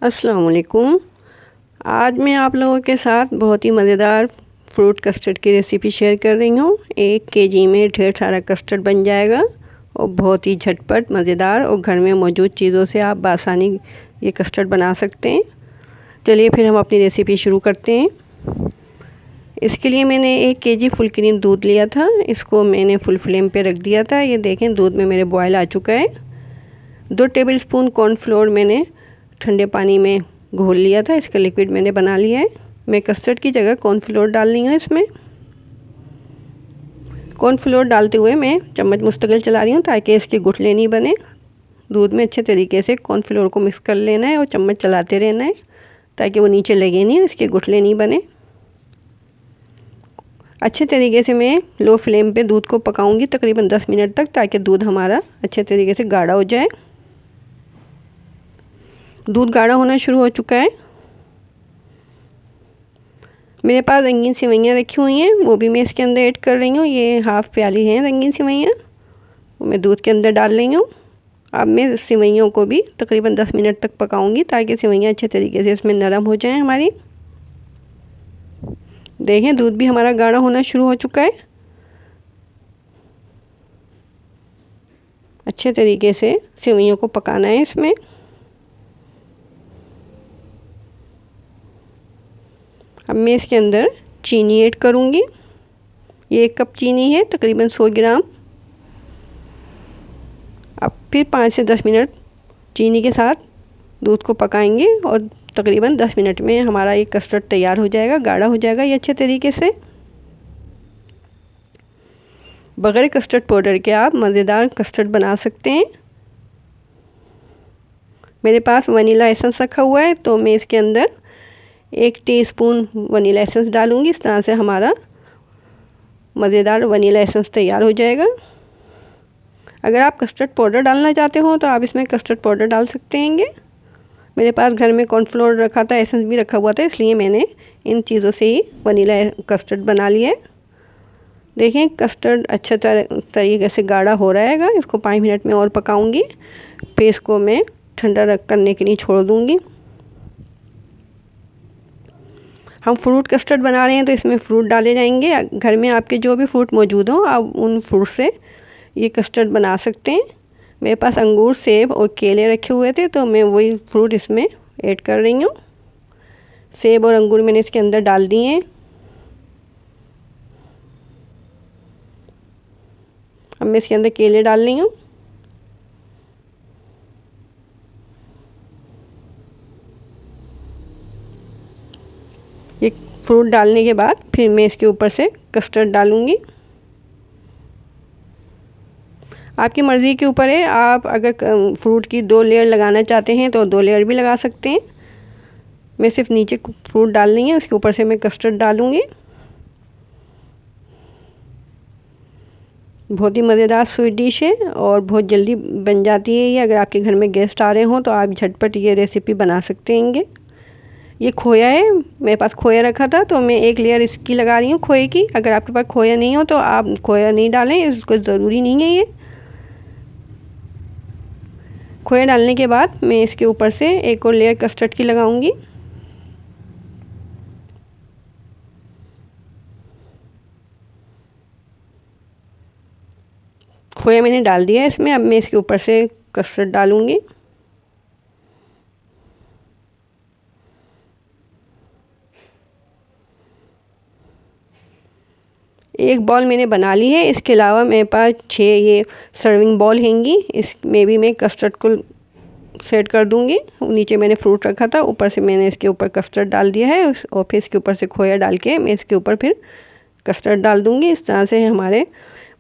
अस्सलाम वालेकुम। आज मैं आप लोगों के साथ बहुत ही मज़ेदार फ्रूट कस्टर्ड की रेसिपी शेयर कर रही हूँ। 1 केजी में ढेर सारा कस्टर्ड बन जाएगा और बहुत ही झटपट मज़ेदार और घर में मौजूद चीज़ों से आप बासानी ये कस्टर्ड बना सकते हैं। चलिए फिर हम अपनी रेसिपी शुरू करते हैं। इसके लिए मैंने 1 केजी फुल क्रीम दूध लिया था। इसको मैंने फुल फ्लेम पे रख दिया था। ये देखें दूध में मेरे बॉयल आ चुका है। 2 टेबलस्पून कॉर्नफ्लोर मैंने ठंडे पानी में घोल लिया था। इसका लिक्विड मैंने बना लिया है। मैं कस्टर्ड की जगह कॉर्नफ्लोर डाल रही हूँ। इसमें कॉर्नफ्लोर डालते हुए मैं चम्मच मुस्तकिल चला रही हूँ ताकि इसके गुठले नहीं बने। दूध में अच्छे तरीके से कॉर्नफ्लोर को मिक्स कर लेना है और चम्मच चलाते रहना है ताकि वो नीचे लगे नहीं, इसके गुठले नहीं बने। अच्छे तरीके से मैं लो फ्लेम पे दूध को पकाऊंगी तकरीबन 10 मिनट तक, ताकि दूध हमारा अच्छे तरीके से गाढ़ा हो जाए। दूध गाढ़ा होना शुरू हो चुका है। मेरे पास रंगीन सेवइयाँ रखी हुई हैं, वो भी मैं इसके अंदर ऐड कर रही हूँ। ये हाफ़ प्याली हैं रंगीन सेवइयाँ, वो मैं दूध के अंदर डाल रही हूँ। अब मैं सेवइयों को भी तकरीबन 10 मिनट तक पकाऊंगी ताकि सेवइयाँ अच्छे तरीके से इसमें नरम हो जाएं हमारी। देखें दूध भी हमारा गाढ़ा होना शुरू हो चुका है। अच्छे तरीके से सेवइयों को पकाना है इसमें। अब मैं इसके अंदर चीनी ऐड करूँगी। ये 1 कप चीनी है, तकरीबन 100 ग्राम। अब फिर 5 से 10 मिनट चीनी के साथ दूध को पकाएंगे और तकरीबन 10 मिनट में हमारा ये कस्टर्ड तैयार हो जाएगा, गाढ़ा हो जाएगा ये अच्छे तरीके से। बगैर कस्टर्ड पाउडर के आप मज़ेदार कस्टर्ड बना सकते हैं। मेरे पास वनीला एसेंस रखा हुआ है, तो मैं इसके अंदर 1 टीस्पून वनीला एसेंस डालूंगी। इस तरह से हमारा मज़ेदार वनीला एसेंस तैयार हो जाएगा। अगर आप कस्टर्ड पाउडर डालना चाहते हो तो आप इसमें कस्टर्ड पाउडर डाल सकते हैं। मेरे पास घर में कॉर्नफ्लोर रखा था, एसेंस भी रखा हुआ था, इसलिए मैंने इन चीज़ों से ही वनीला कस्टर्ड बना लिया है। देखें कस्टर्ड अच्छे तरीके से गाढ़ा हो रहेगा। इसको 5 मिनट में और पकाऊंगी, फिर इसको मैं ठंडा करने के लिए छोड़ दूंगी। हम फ्रूट कस्टर्ड बना रहे हैं तो इसमें फ्रूट डाले जाएंगे। घर में आपके जो भी फ्रूट मौजूद हो आप उन फ्रूट से ये कस्टर्ड बना सकते हैं। मेरे पास अंगूर, सेब और केले रखे हुए थे, तो मैं वही फ्रूट इसमें ऐड कर रही हूँ। सेब और अंगूर मैंने इसके अंदर डाल दिए हैं। अब मैं इसके अंदर केले डाल रही हूँ। ये फ्रूट डालने के बाद फिर मैं इसके ऊपर से कस्टर्ड डालूँगी। आपकी मर्ज़ी के ऊपर है, आप अगर फ्रूट की 2 लेयर लगाना चाहते हैं तो 2 लेयर भी लगा सकते हैं। मैं सिर्फ नीचे फ्रूट डाल रही हूँ, उसके ऊपर से मैं कस्टर्ड डालूँगी। बहुत ही मज़ेदार स्वीट डिश है और बहुत जल्दी बन जाती है ये। अगर आपके घर में गेस्ट आ रहे हों तो आप झटपट ये रेसिपी बना सकते हैं। ये खोया है, मेरे पास खोया रखा था, तो मैं 1 लेयर इसकी लगा रही हूँ खोए की। अगर आपके पास खोया नहीं हो तो आप खोया नहीं डालें, इसको ज़रूरी नहीं है। ये खोया डालने के बाद मैं इसके ऊपर से एक और लेयर कस्टर्ड की लगाऊंगी। खोया मैंने डाल दिया है इसमें। अब मैं इसके ऊपर से कस्टर्ड डालूंगी। एक बॉल मैंने बना ली है। इसके अलावा मेरे पास 6 ये सर्विंग बॉल हैंगी, इसमें भी मैं कस्टर्ड को सेट कर दूंगी। नीचे मैंने फ्रूट रखा था, ऊपर से मैंने इसके ऊपर कस्टर्ड डाल दिया है और फिर इसके ऊपर से खोया डाल के मैं इसके ऊपर फिर कस्टर्ड डाल दूंगी। इस तरह से हमारे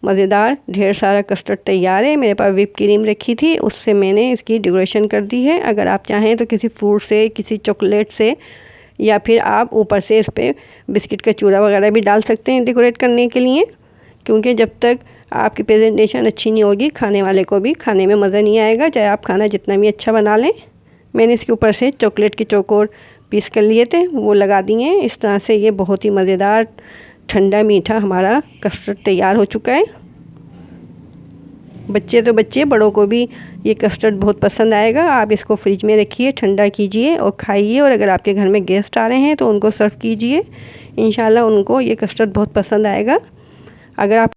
मज़ेदार ढेर सारा कस्टर्ड तैयार है। मेरे पास व्हिप क्रीम रखी थी, उससे मैंने इसकी डेकोरेशन कर दी है। अगर आप चाहें तो किसी फ्रूट से, किसी चॉकलेट से, या फिर आप ऊपर से इस पर बिस्किट का चूरा वगैरह भी डाल सकते हैं डेकोरेट करने के लिए। क्योंकि जब तक आपकी प्रेजेंटेशन अच्छी नहीं होगी, खाने वाले को भी खाने में मज़ा नहीं आएगा, चाहे आप खाना जितना भी अच्छा बना लें। मैंने इसके ऊपर से चॉकलेट के चौकोर पीस कर लिए थे, वो लगा दिए हैं। इस तरह से ये बहुत ही मज़ेदार ठंडा मीठा हमारा कस्टर्ड तैयार हो चुका है। बच्चे तो बच्चे, बड़ों को भी ये कस्टर्ड बहुत पसंद आएगा। आप इसको फ्रिज में रखिए, ठंडा कीजिए और खाइए। और अगर आपके घर में गेस्ट आ रहे हैं तो उनको सर्व कीजिए। इंशाल्लाह उनको ये कस्टर्ड बहुत पसंद आएगा। अगर आप